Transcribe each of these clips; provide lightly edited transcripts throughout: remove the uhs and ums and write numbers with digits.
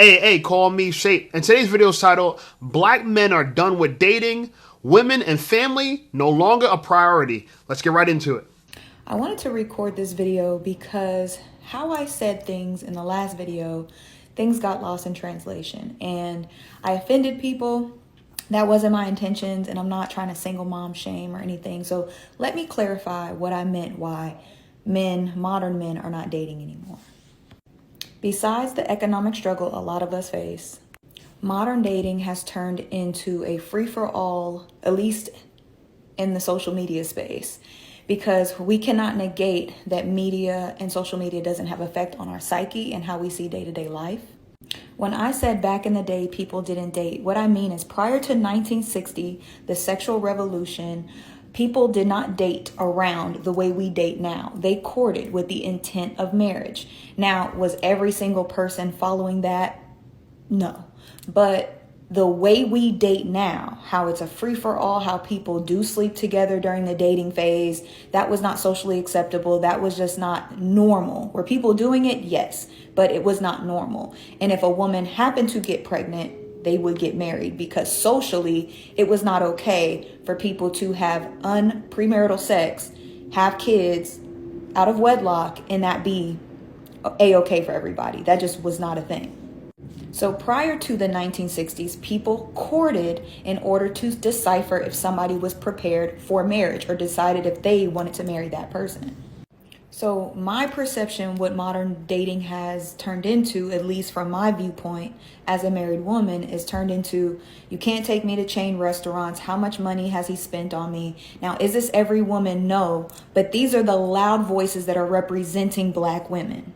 Hey, call me Shape. And today's video is titled, Black Men Are Done With Dating, Women and Family No Longer a Priority. Let's get right into it. I wanted to record this video because how I said things in the last video, things got lost in translation and I offended people. That wasn't my intentions, and I'm not trying to single mom shame or anything. So let me clarify what I meant why modern men are not dating anymore. Besides the economic struggle a lot of us face, modern dating has turned into a free-for-all, at least in the social media space, because we cannot negate that media and social media doesn't have effect on our psyche and how we see day-to-day life. When I said back in the day people didn't date, what I mean is prior to 1960, the sexual revolution, people did not date around the way we date now. They courted with the intent of marriage. Now, was every single person following that? No. But the way we date now, how it's a free-for-all, how people do sleep together during the dating phase, that was not socially acceptable. That was just not normal. Were people doing it? Yes, but it was not normal. And if a woman happened to get pregnant, they would get married because socially it was not okay for people to have premarital sex, have kids out of wedlock, and that be a-okay for everybody. That just was not a thing. So prior to the 1960s, people courted in order to decipher if somebody was prepared for marriage or decided if they wanted to marry that person. So my perception, what modern dating has turned into, at least from my viewpoint as a married woman, is turned into, you can't take me to chain restaurants. How much money has he spent on me? Now, is this every woman? No, but these are the loud voices that are representing Black women.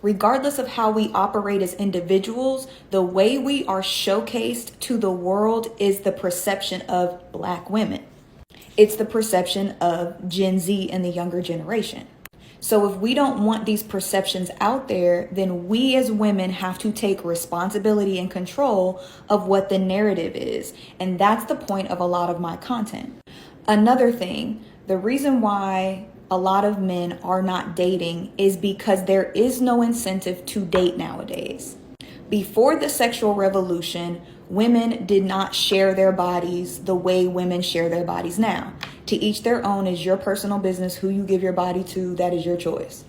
Regardless of how we operate as individuals, the way we are showcased to the world is the perception of Black women. It's the perception of Gen Z and the younger generation. So if we don't want these perceptions out there, then we as women have to take responsibility and control of what the narrative is. And that's the point of a lot of my content. Another thing, the reason why a lot of men are not dating is because there is no incentive to date nowadays. Before the sexual revolution, women did not share their bodies the way women share their bodies now. To each their own is your personal business. Who you give your body to, that is your choice.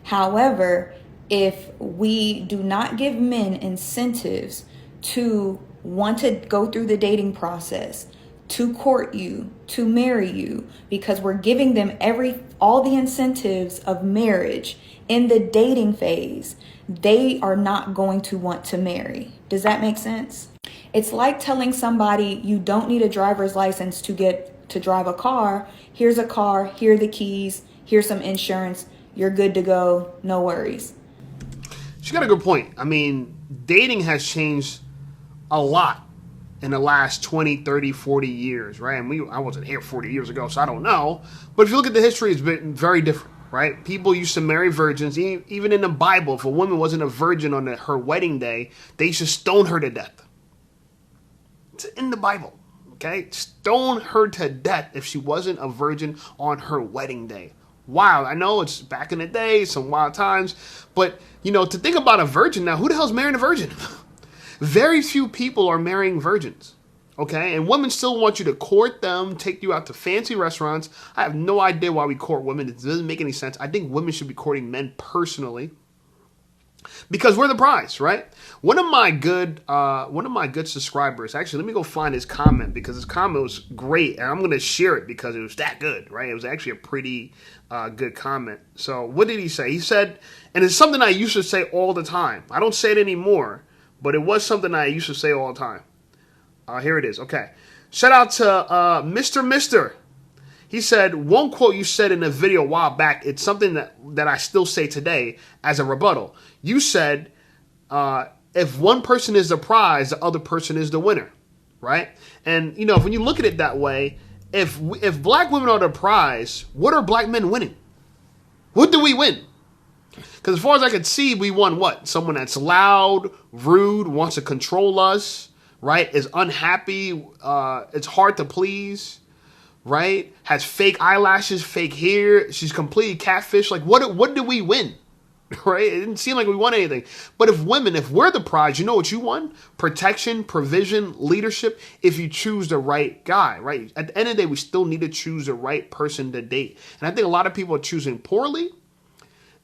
However, if we do not give men incentives to want to go through the dating process, to court you, to marry you, because we're giving them all the incentives of marriage in the dating phase, they are not going to want to marry. Does that make sense? It's like telling somebody you don't need a driver's license to drive a car. Here's a car, here are the keys, here's some insurance, you're good to go, no worries. She got a good point. I mean, dating has changed a lot in the last 20, 30, 40 years, right? And I wasn't here 40 years ago, so I don't know. But if you look at the history, it's been very different, right? People used to marry virgins. Even in the Bible, if a woman wasn't a virgin on her wedding day, they used to stone her to death. It's in the Bible, okay? Stone her to death if she wasn't a virgin on her wedding day. Wow, I know it's back in the day, some wild times. But, to think about a virgin now, who the hell's marrying a virgin? Very few people are marrying virgins, okay? And women still want you to court them, take you out to fancy restaurants. I have no idea why we court women. It doesn't make any sense. I think women should be courting men personally because we're the prize, right? One of my good subscribers, actually, let me go find his comment because his comment was great, and I'm going to share it because it was that good, right? It was actually a pretty good comment. So what did he say? He said, and it's something I used to say all the time. I don't say it anymore. But it was something I used to say all the time. Here it is. Okay. Shout out to Mr. Mister. He said, one quote you said in a video a while back, it's something that I still say today as a rebuttal. You said, if one person is the prize, the other person is the winner. Right? And, when you look at it that way, if Black women are the prize, what are Black men winning? What do we win? Because as far as I could see, we won what? Someone that's loud, rude, wants to control us, right? Is unhappy, it's hard to please, right? Has fake eyelashes, fake hair. She's completely catfish. Like, what do we win? right? It didn't seem like we won anything. But if we're the prize, you know what you won? Protection, provision, leadership, if you choose the right guy, right? At the end of the day, we still need to choose the right person to date. And I think a lot of people are choosing poorly.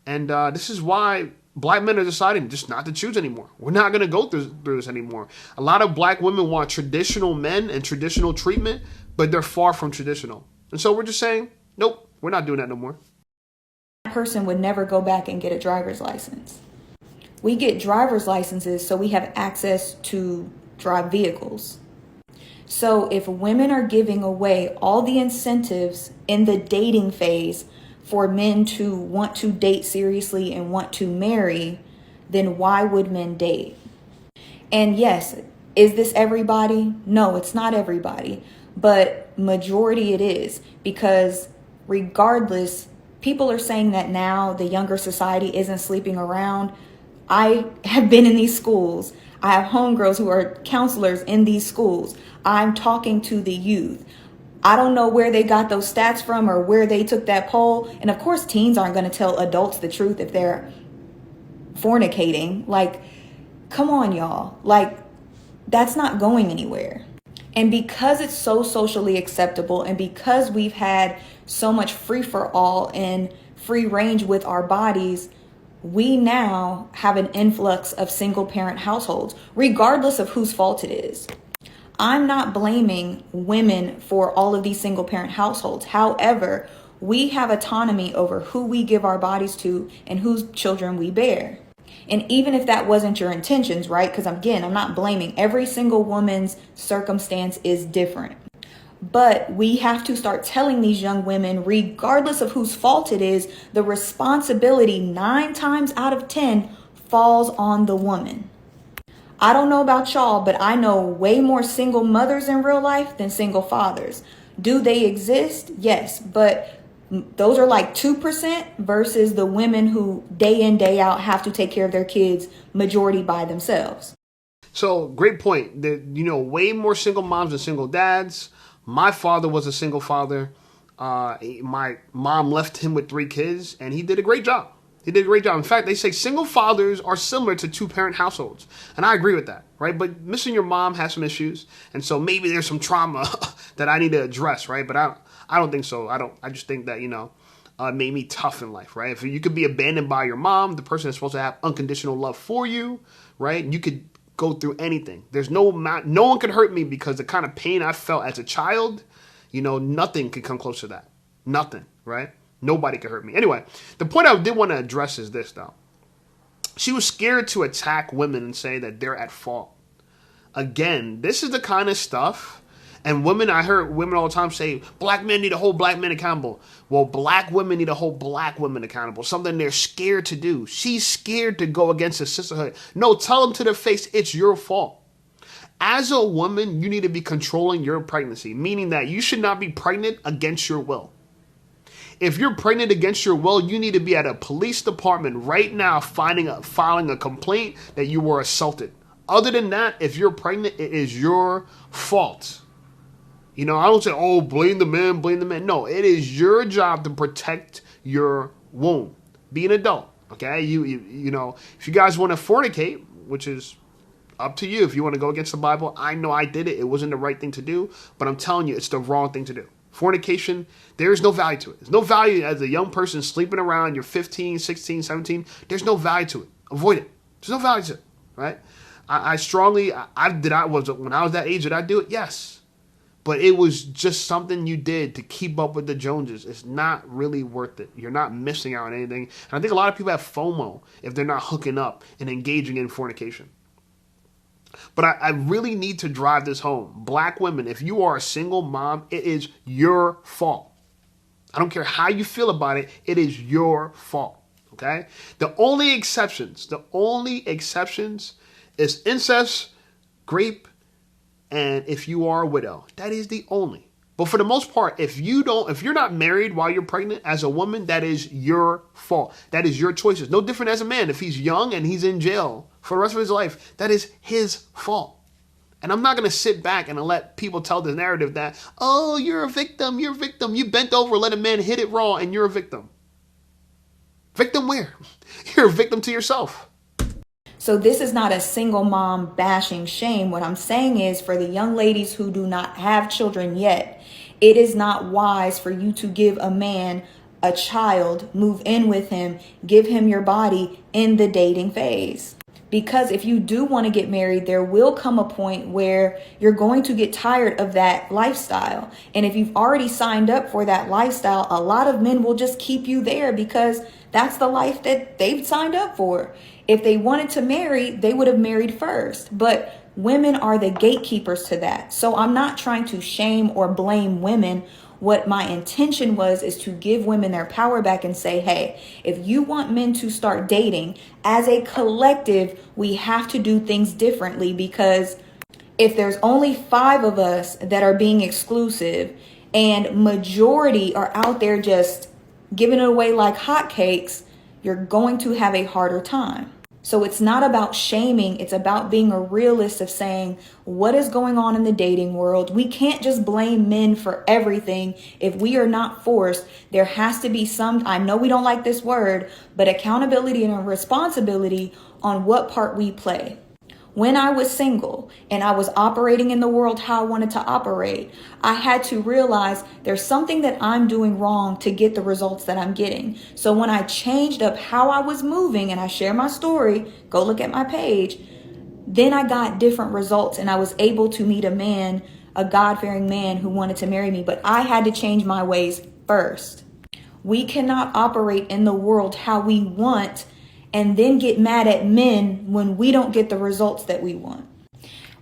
And this is why black men are deciding just not to choose anymore. We're not going to go through this anymore. A lot of black women want traditional men and traditional treatment, but they're far from traditional. And so we're just saying, nope, we're not doing that no more. Person would never go back and get a driver's license. We get driver's licenses so we have access to drive vehicles. So if women are giving away all the incentives in the dating phase for men to want to date seriously and want to marry, then why would men date? And yes, is this everybody? No, it's not everybody, but majority it is, because regardless, people are saying that now the younger society isn't sleeping around. I have been in these schools. I have homegirls who are counselors in these schools. I'm talking to the youth. I don't know where they got those stats from or where they took that poll. And of course, teens aren't going to tell adults the truth if they're fornicating. Like, come on, y'all. Like, that's not going anywhere. And because it's so socially acceptable, and because we've had so much free for all and free range with our bodies, we now have an influx of single parent households, regardless of whose fault it is. I'm not blaming women for all of these single parent households. However, we have autonomy over who we give our bodies to and whose children we bear. And even if that wasn't your intentions, right? Because again, I'm not blaming. Every single woman's circumstance is different. But we have to start telling these young women, regardless of whose fault it is, the responsibility 9 times out of 10 falls on the woman. I don't know about y'all, but I know way more single mothers in real life than single fathers. Do they exist? Yes, but those are like 2% versus the women who day in, day out have to take care of their kids majority by themselves. So great point. Way more single moms than single dads. My father was a single father. My mom left him with 3 kids, and he did a great job. In fact, they say single fathers are similar to 2-parent households. And I agree with that, right? But missing your mom has some issues. And so maybe there's some trauma that I need to address, right? But I don't think so. I just think that, it made me tough in life, right? If you could be abandoned by your mom, the person is supposed to have unconditional love for you, right? You could go through anything. There's no one could hurt me because the kind of pain I felt as a child, nothing could come close to that. Nothing, right? Nobody could hurt me. Anyway, the point I did want to address is this, though. She was scared to attack women and say that they're at fault. Again, this is the kind of stuff, and I heard women all the time say, black men need to hold black men accountable. Well, black women need to hold black women accountable, something they're scared to do. She's scared to go against the sisterhood. No, tell them to their face, it's your fault. As a woman, you need to be controlling your pregnancy, meaning that you should not be pregnant against your will. If you're pregnant against your will, you need to be at a police department right now filing a complaint that you were assaulted. Other than that, if you're pregnant, it is your fault. I don't say, blame the man. No, it is your job to protect your womb. Be an adult, okay? If you guys want to fornicate, which is up to you. If you want to go against the Bible, I know I did it. It wasn't the right thing to do, but I'm telling you, it's the wrong thing to do. Fornication, there is no value to it. There's no value as a young person sleeping around. You're 15, 16, 17. There's no value to it. Avoid it. There's no value to it, right? When I was that age, did I do it? Yes. But it was just something you did to keep up with the Joneses. It's not really worth it. You're not missing out on anything. And I think a lot of people have FOMO if they're not hooking up and engaging in fornication. But I really need to drive this home. Black women, if you are a single mom, it is your fault. I don't care how you feel about it. It is your fault, okay? The only exceptions is incest, rape, and if you are a widow. That is the only. But for the most part, if you're not married while you're pregnant as a woman, that is your fault. That is your choices. No different as a man. If he's young and he's in jail for the rest of his life, that is his fault. And I'm not going to sit back and let people tell the narrative that, you're a victim. You bent over, let a man hit it raw, and you're a victim. Victim where? You're a victim to yourself. So this is not a single mom bashing shame. What I'm saying is, for the young ladies who do not have children yet, it is not wise for you to give a man a child, move in with him, give him your body in the dating phase. Because if you do want to get married, there will come a point where you're going to get tired of that lifestyle. And if you've already signed up for that lifestyle, a lot of men will just keep you there because that's the life that they've signed up for. If they wanted to marry, they would have married first. But women are the gatekeepers to that. So I'm not trying to shame or blame women. What my intention was is to give women their power back and say, hey, if you want men to start dating, as a collective, we have to do things differently, because if there's only 5 of us that are being exclusive and majority are out there just giving it away like hotcakes, you're going to have a harder time. So it's not about shaming. It's about being a realist of saying what is going on in the dating world. We can't just blame men for everything if we are not forced. There has to be some, I know we don't like this word, but accountability and a responsibility on what part we play. When I was single and I was operating in the world how I wanted to operate, I had to realize there's something that I'm doing wrong to get the results that I'm getting. So when I changed up how I was moving, and I share my story, go look at my page, then I got different results and I was able to meet a man, a God-fearing man who wanted to marry me. But I had to change my ways first. We cannot operate in the world how we want and then get mad at men when we don't get the results that we want.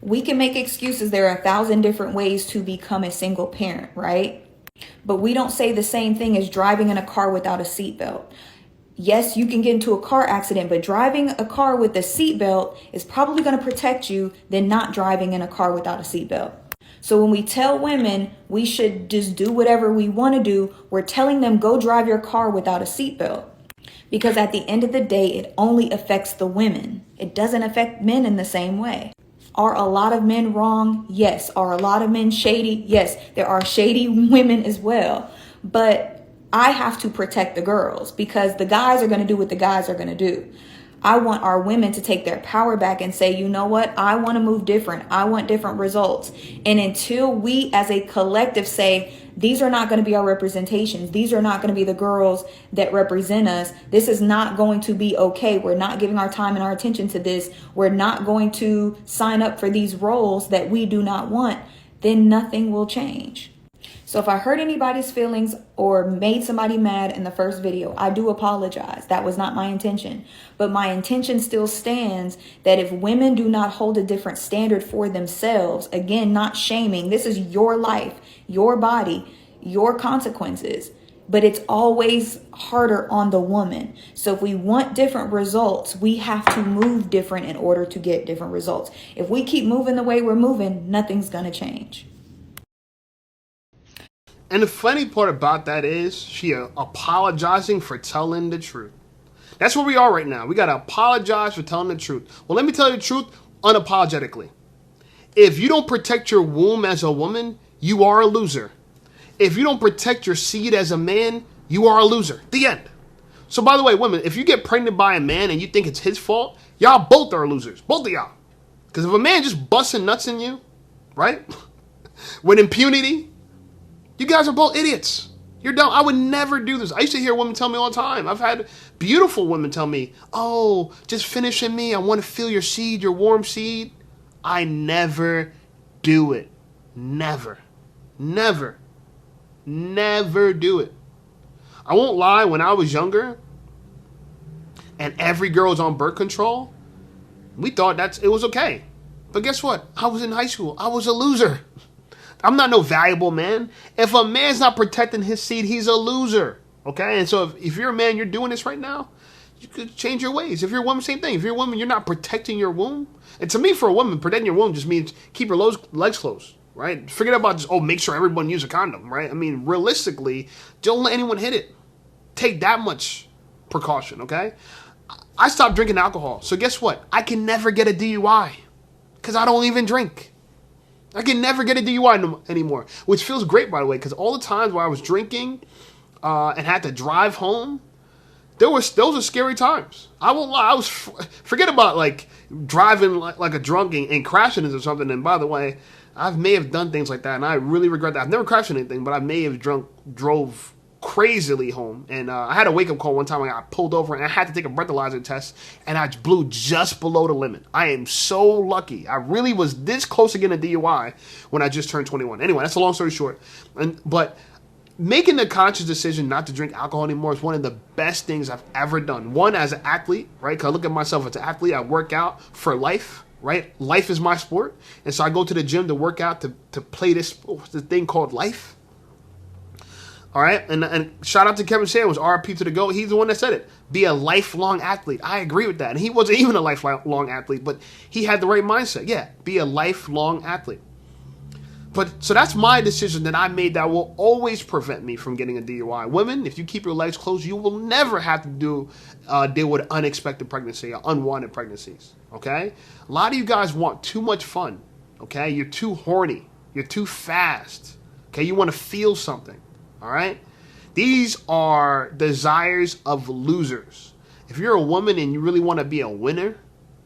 We can make excuses. There are 1,000 different ways to become a single parent, right? But we don't say the same thing as driving in a car without a seatbelt. Yes, you can get into a car accident, but driving a car with a seatbelt is probably going to protect you than not driving in a car without a seatbelt. So when we tell women we should just do whatever we want to do, we're telling them go drive your car without a seatbelt. Because at the end of the day, it only affects the women. It doesn't affect men in the same way. Are a lot of men wrong? Yes. Are a lot of men shady? Yes. There are shady women as well. But I have to protect the girls because the guys are going to do what the guys are going to do. I want our women to take their power back and say, you know what? I want to move different. I want different results. And until we as a collective say, these are not going to be our representations. These are not going to be the girls that represent us. This is not going to be okay. We're not giving our time and our attention to this. We're not going to sign up for these roles that we do not want. Then nothing will change. So if I hurt anybody's feelings or made somebody mad in the first video, I do apologize. That was not my intention. But my intention still stands that if women do not hold a different standard for themselves, again, not shaming, this is your life, your body, your consequences. But it's always harder on the woman. So if we want different results, we have to move different in order to get different results. If we keep moving the way we're moving, nothing's going to change. And the funny part about that is she apologizing for telling the truth. That's where we are right now. We got to apologize for telling the truth. Well, let me tell you the truth unapologetically. If you don't protect your womb as a woman, you are a loser. If you don't protect your seed as a man, you are a loser. The end. So by the way, women, if you get pregnant by a man and you think it's his fault, y'all both are losers. Both of y'all. Because if a man just busting nuts in you, right, with impunity, you guys are both idiots. You're dumb. I would never do this. I used to hear women tell me all the time. I've had beautiful women tell me, oh, just finish in me. I want to feel your seed, your warm seed. I never do it. Never. Never. Never do it. I won't lie, when I was younger and every girl was on birth control, we thought it was okay. But guess what? I was in high school. I was a loser. I'm not no valuable man. If a man's not protecting his seed, he's a loser. Okay? And so if you're a man, you're doing this right now, you could change your ways. If you're a woman, same thing. If you're a woman, you're not protecting your womb. And to me, for a woman, protecting your womb just means keep your legs closed. Right? Forget about just, make sure everyone use a condom. Right? I mean, realistically, don't let anyone hit it. Take that much precaution. Okay? I stopped drinking alcohol. So guess what? I can never get a DUI because I don't even drink. I can never get a DUI anymore, which feels great, by the way, because all the times where I was drinking and had to drive home, Those are scary times. I won't lie. Forget about like driving like a drunk and crashing into something. And by the way, I may have done things like that, and I really regret that. I've never crashed into anything, but I may have drove crazily home. And I had a wake up call one time. I got pulled over, and I had to take a breathalyzer test, and I blew just below the limit. I am so lucky. I really was this close to getting a DUI when I just turned 21. Anyway, that's a long story short. But making the conscious decision not to drink alcohol anymore is one of the best things I've ever done. One, as an athlete, right? Because I look at myself as an athlete. I work out for life, right? Life is my sport. And so I go to the gym to work out to play this thing called life. All right? And shout out to Kevin Samuels, RP to the GOAT. He's the one that said it. Be a lifelong athlete. I agree with that. And he wasn't even a lifelong athlete, but he had the right mindset. Yeah, be a lifelong athlete. But so that's my decision that I made that will always prevent me from getting a DUI. Women, if you keep your legs closed, you will never have to deal with unexpected pregnancy or unwanted pregnancies. Okay? A lot of you guys want too much fun. Okay? You're too horny. You're too fast. Okay? You want to feel something. All right? These are desires of losers. If you're a woman and you really want to be a winner,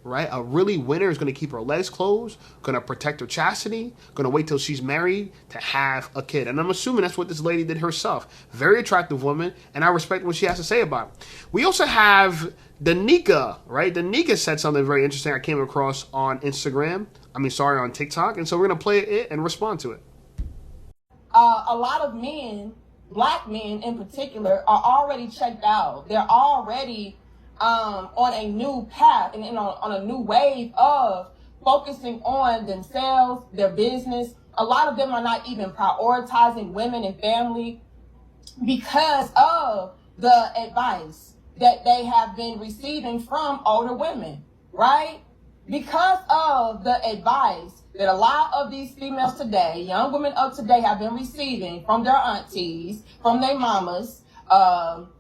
right? A really winner is going to keep her legs closed, going to protect her chastity, going to wait till she's married to have a kid. And I'm assuming that's what this lady did herself. Very attractive woman, and I respect what she has to say about it. We also have Danica, right? Danica said something very interesting I came across on Instagram. On TikTok. And so we're going to play it and respond to it. A lot of men, black men in particular, are already checked out. They're already on a new path and on a new wave of focusing on themselves, their business. A lot of them are not even prioritizing women and family because of the advice that they have been receiving from older women, right? Because of the advice that a lot of these females today, young women of today, have been receiving from their aunties, from their mamas,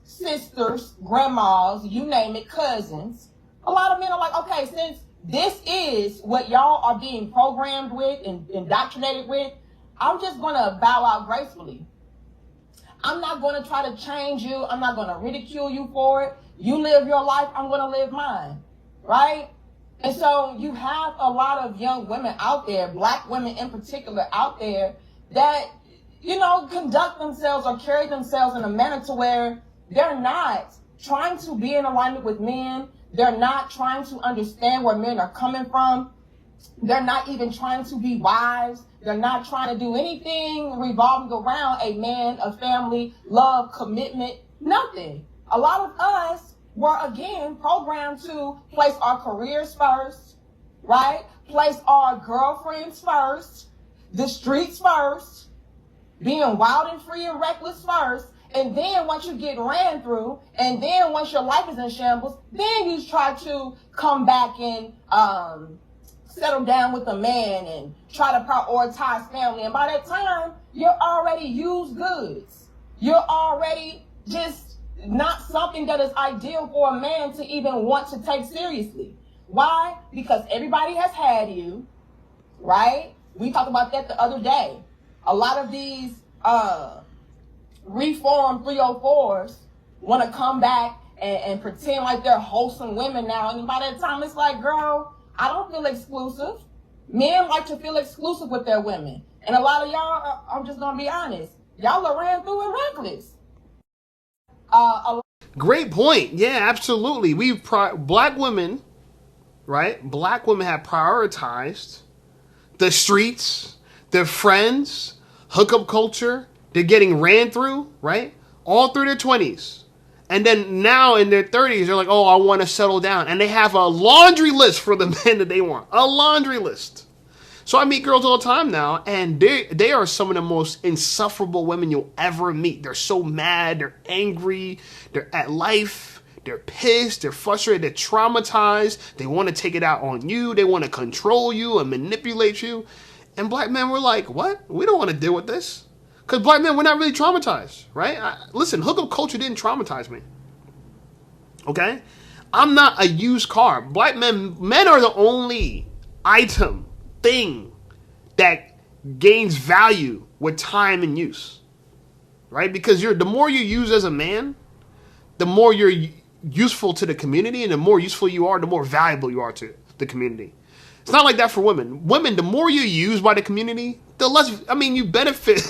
sisters, grandmas, you name it, cousins. A lot of men are like, okay, since this is what y'all are being programmed with and indoctrinated with, I'm just going to bow out gracefully. I'm not going to try to change you. I'm not going to ridicule you for it. You live your life, I'm going to live mine, right? And so you have a lot of young women out there, black women in particular out there, that, conduct themselves or carry themselves in a manner to where they're not trying to be in alignment with men. They're not trying to understand where men are coming from. They're not even trying to be wives. They're not trying to do anything revolving around a man, a family, love, commitment, nothing. A lot of us were, again, programmed to place our careers first, right? Place our girlfriends first, the streets first, being wild and free and reckless first. And then once you get ran through, and then once your life is in shambles, then you try to come back and settle down with a man and try to prioritize family. And by that time, you're already used goods. You're already just not something that is ideal for a man to even want to take seriously. Why? Because everybody has had you, right? We talked about that the other day. A lot of these reformed 304s want to come back and pretend like they're wholesome women now. And by that time, it's like, girl, I don't feel exclusive. Men like to feel exclusive with their women. And a lot of y'all, I'm just going to be honest, y'all are ran through and reckless. Great point. Yeah, absolutely. Black women, right? Black women have prioritized the streets, their friends, hookup culture. They're getting ran through, right? All through their 20s. And then now in their 30s, they're like, oh, I want to settle down. And they have a laundry list for the men that they want. A laundry list. So I meet girls all the time now, and they are some of the most insufferable women you'll ever meet. They're so mad. They're angry. They're at life. They're pissed. They're frustrated. They're traumatized. They want to take it out on you. They want to control you and manipulate you. And black men were like, what? We don't want to deal with this. Because black men, we're not really traumatized, right? Listen, hookup culture didn't traumatize me. Okay? I'm not a used car. Black men are the only thing that gains value with time and use. Right? Because the more you use as a man, the more useful to the community, and the more useful you are, the more valuable you are to the community. It's not like that for women. Women, the more you're used by the community, the less, I mean, you benefit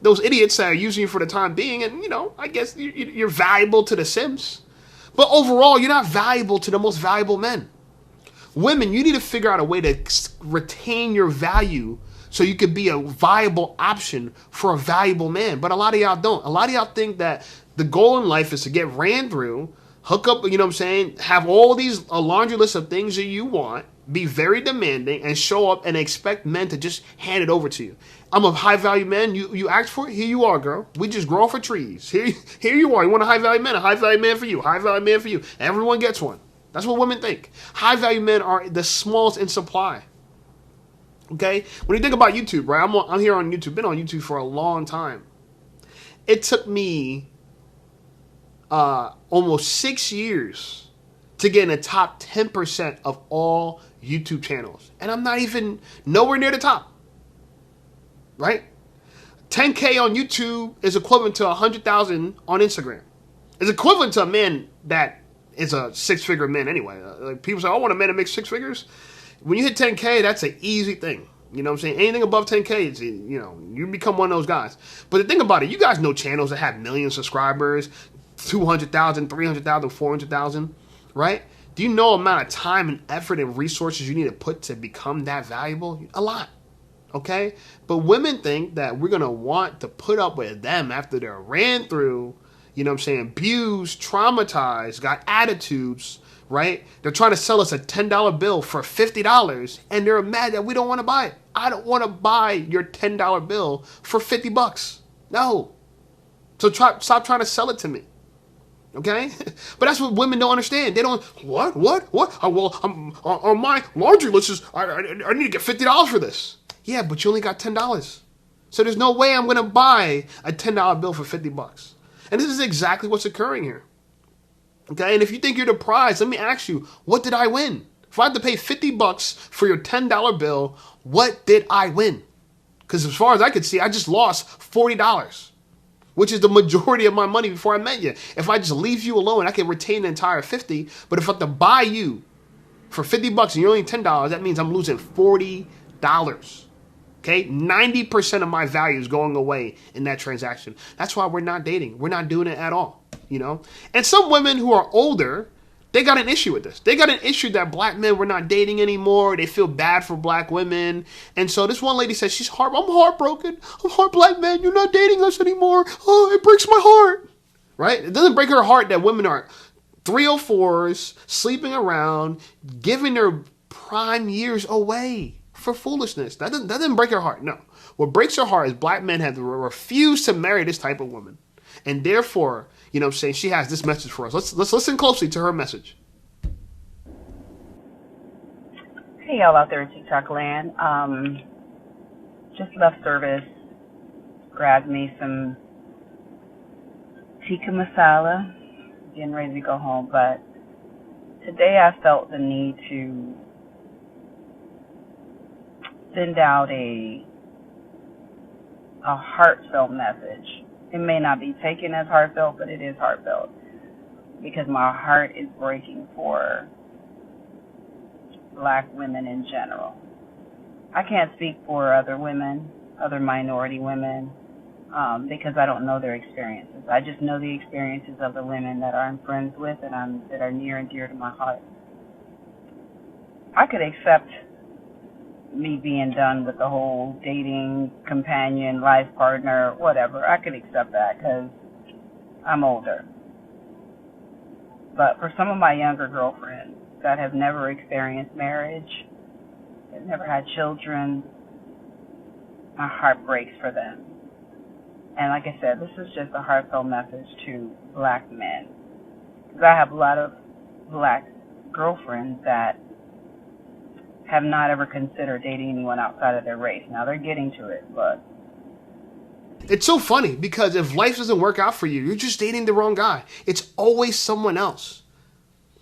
those idiots that are using you for the time being, and, you know, I guess you're valuable to the Sims. But overall, you're not valuable to the most valuable men. Women, you need to figure out a way to retain your value so you could be a viable option for a valuable man. But a lot of y'all don't. A lot of y'all think that the goal in life is to get ran through, hook up, you know what I'm saying, have all these, a laundry list of things that you want, be very demanding, and show up and expect men to just hand it over to you. I'm a high value man. You asked for it. Here you are, girl. We just grow for trees. Here you are. You want a high value man? A high value man for you. High value man for you. Everyone gets one. That's what women think. High value men are the smallest in supply. Okay? When you think about YouTube, right? I'm here on YouTube. Been on YouTube for a long time. It took me almost 6 years to get in the top 10% of all YouTube channels. And I'm not even nowhere near the top. Right? 10K on YouTube is equivalent to 100,000 on Instagram. It's equivalent to a man that is a six-figure man anyway. Like people say, I want a man that makes 6 figures. When you hit 10K, that's an easy thing. You know what I'm saying? Anything above 10K, is, you know, you become one of those guys. But the thing about it, you guys know channels that have million subscribers, 200,000, 300,000, 400,000, right? Do you know the amount of time and effort and resources you need to put to become that valuable? A lot. Okay? But women think that we're going to want to put up with them after they're ran through, you know what I'm saying, abused, traumatized, got attitudes, right? They're trying to sell us a $10 bill for $50, and they're mad that we don't want to buy it. I don't want to buy your $10 bill for $50. No. So stop trying to sell it to me. Okay? But that's what women don't understand. They don't, what? Well, I'm on my laundry list, I need to get $50 for this. Yeah, but you only got $10. So there's no way I'm going to buy a $10 bill for $50. And this is exactly what's occurring here. Okay? And if you think you're the prize, let me ask you, what did I win? If I had to pay $50 for your $10 bill, what did I win? Because as far as I could see, I just lost $40, which is the majority of my money before I met you. If I just leave you alone, I can retain the entire $50. But if I have to buy you for $50 and you're only $10, that means I'm losing $40. Okay? 90% of my value is going away in that transaction. That's why we're not dating. We're not doing it at all, you know? And some women who are older, they got an issue with this. They got an issue that black men were not dating anymore. They feel bad for black women. And so this one lady says, I'm heartbroken. Black man, you're not dating us anymore. Oh, it breaks my heart. Right? It doesn't break her heart that women are 304s, sleeping around, giving their prime years away for foolishness. That doesn't break her heart. No. What breaks her heart is black men have refused to marry this type of woman. And therefore, you know what I'm saying, she has this message for us. Let's listen closely to her message. Hey, y'all out there in TikTok land. Just left service. Grabbed me some tikka masala. Getting ready to go home. But today I felt the need to send out a heartfelt message. It may not be taken as heartfelt, but it is heartfelt because my heart is breaking for black women in general. I can't speak for other women, other minority women, because I don't know their experiences. I just know the experiences of the women that I'm friends with and that are near and dear to my heart. I could accept me being done with the whole dating, companion, life partner, whatever. I could accept that because I'm older. But for some of my younger girlfriends that have never experienced marriage, that never had children, my heart breaks for them. And like I said, this is just a heartfelt message to black men. Because I have a lot of black girlfriends that have not ever considered dating anyone outside of their race. Now they're getting to it, but it's so funny because if life doesn't work out for you, you're just dating the wrong guy. It's always someone else.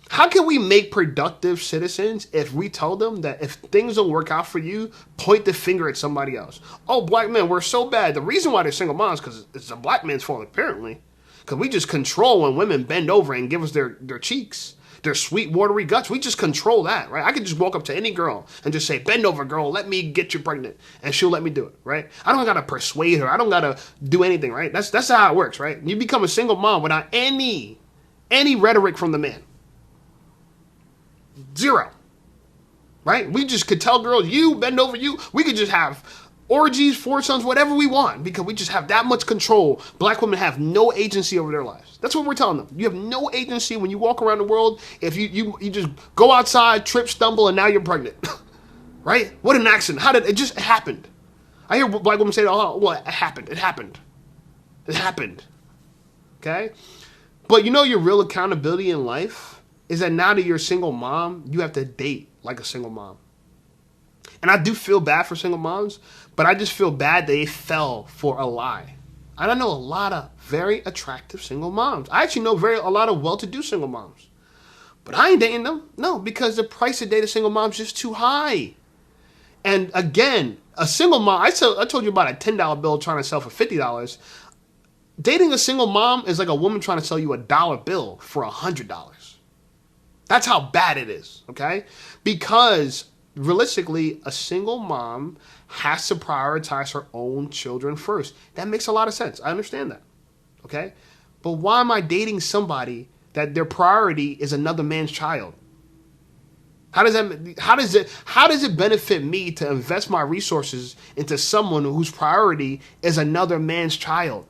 How can we make productive citizens if we tell them that if things don't work out for you, point the finger at somebody else? Oh, black men, we're so bad. The reason why they're single moms is because it's a black man's fault, apparently. Because we just control when women bend over and give us their cheeks, their sweet, watery guts. We just control that, right? I could just walk up to any girl and just say, bend over, girl, let me get you pregnant. And she'll let me do it, right? I don't got to persuade her. I don't got to do anything, right? That's how it works, right? You become a single mom without any rhetoric from the man. Zero. Right? We just could tell girls, you, bend over, you. We could just have orgies, foursomes, whatever we want, because we just have that much control. Black women have no agency over their lives. That's what we're telling them. You have no agency when you walk around the world. If you just go outside, trip, stumble, and now you're pregnant. Right? What an accident. How did it just happened? I hear black women say, oh, well, it happened. It happened. It happened. Okay? But you know your real accountability in life is that now that you're a single mom, you have to date like a single mom. And I do feel bad for single moms, but I just feel bad they fell for a lie. And I know a lot of very attractive single moms. I actually know a lot of well-to-do single moms. But I ain't dating them. No, because the price to date a single mom is just too high. And again, a single mom, I told you about a $10 bill trying to sell for $50. Dating a single mom is like a woman trying to sell you a $1 bill for $100. That's how bad it is, okay? Because realistically, a single mom has to prioritize her own children first. That makes a lot of sense. I understand that, okay? But why am I dating somebody that their priority is another man's child? How does it benefit me to invest my resources into someone whose priority is another man's child?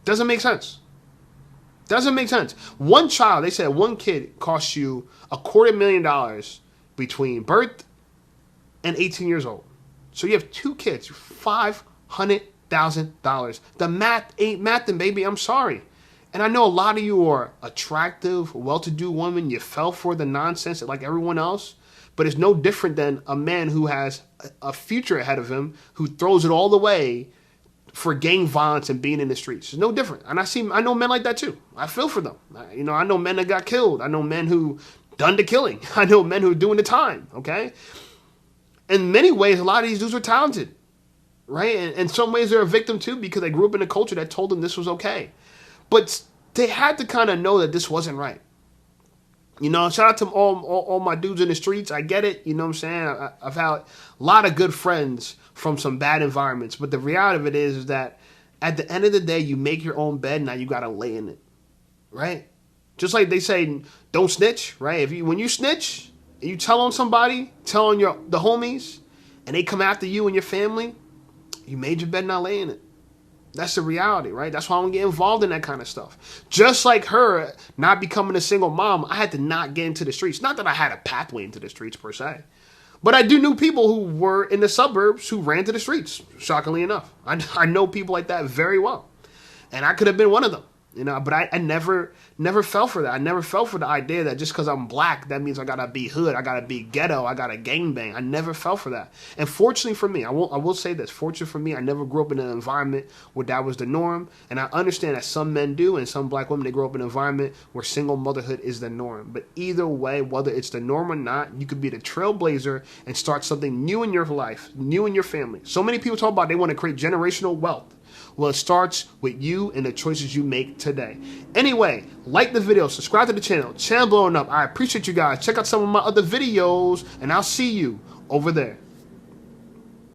Doesn't make sense. Doesn't make sense. One child, they said one kid costs you $250,000 between birth and 18 years old. So you have two kids, $500,000. The math ain't mathing, baby. I'm sorry. And I know a lot of you are attractive, well-to-do women. You fell for the nonsense like everyone else. But it's no different than a man who has a future ahead of him, who throws it all away for gang violence and being in the streets. It's no different. And I know men like that too. I feel for them. I know men that got killed. I know men who done the killing. I know men who are doing the time, okay? In many ways, a lot of these dudes are talented, right? And in some ways, they're a victim too because they grew up in a culture that told them this was okay. But they had to kind of know that this wasn't right. Shout out to all my dudes in the streets. I get it. You know what I'm saying? I've had a lot of good friends from some bad environments. But the reality of it is that at the end of the day, you make your own bed. Now you got to lay in it, right? Just like they say, don't snitch, right? When you snitch, and you tell on somebody, tell on the homies, and they come after you and your family, you made your bed, now lay in it. That's the reality, right? That's why I don't get involved in that kind of stuff. Just like her not becoming a single mom, I had to not get into the streets. Not that I had a pathway into the streets per se. But I do know people who were in the suburbs who ran to the streets, shockingly enough. I know people like that very well. And I could have been one of them. But I never fell for that. I never fell for the idea that just because I'm black, that means I gotta be hood, I gotta be ghetto, I gotta gangbang. I never fell for that. And fortunately for me, I will say this, fortunately for me, I never grew up in an environment where that was the norm. And I understand that some men do, and some black women, they grow up in an environment where single motherhood is the norm. But either way, whether it's the norm or not, you could be the trailblazer and start something new in your life, new in your family. So many people talk about they want to create generational wealth. Well, it starts with you and the choices you make today. Anyway, like the video, subscribe to the channel blowing up. I appreciate you guys. Check out some of my other videos, and I'll see you over there.